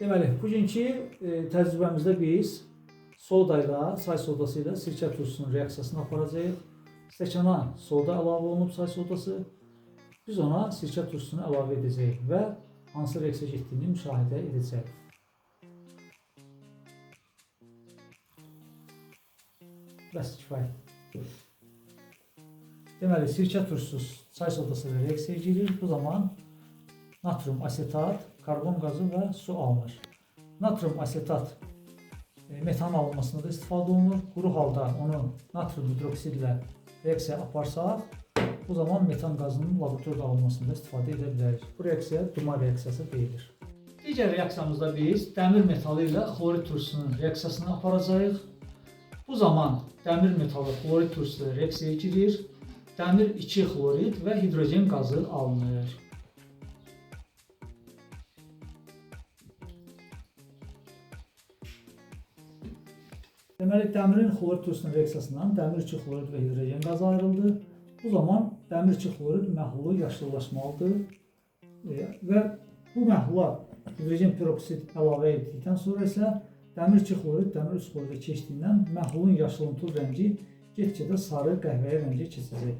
Deməli, bugünkü təcrübəmizdə biz soda ilə, çay sodası ilə sirkə turşusunun reaksiyasını aparacağıq. Stəkana soda əlavə olunub, çay sodası. Biz ona sirkə turşusunu əlavə edəcəyik və hansı reaksiya getdiyini müşahidə edəcəyik. Bəs kifayət. Deməli, sirkə turşusu çay sodası ilə reaksiyaya girir. Bu zaman natrium asetat, karbon qazı və su alınır. Natrium asetat metan alınmasında da istifadə olunur. Quru halda onu natrium hidroksid ilə reaksiya aparsaq, bu zaman metan qazının laboratoriyada alınmasında istifadə edə bilərik. Bu reaksiya Dumas reaksiyası deyilir. Digər reaksiyamızda biz dəmir metalı ilə xlorid turşusunun reaksiyasını aparacağıq. Bu zaman dəmir metalı xlorid turşusu ilə reaksiyaya girir. Dəmir 2 xlorid və hidrogen qazı alınır. Deməli, dəmirin xlorid turşusunun reaksiyasından dəmir 2 xlorid və hidrogen qazı ayrıldı. Bu zaman dəmir 2 xlorid məhlulu yaşıllaşmalıdır və bu məhlula hidrogen peroksid əlavə etdikdən sonra isə dəmir 2 xlorid, dəmir 3 xloridə keçdiyindən məhlulun yaşılımtıl rəngi get-gedə sarı qəhvəyi rəngə keçəcək.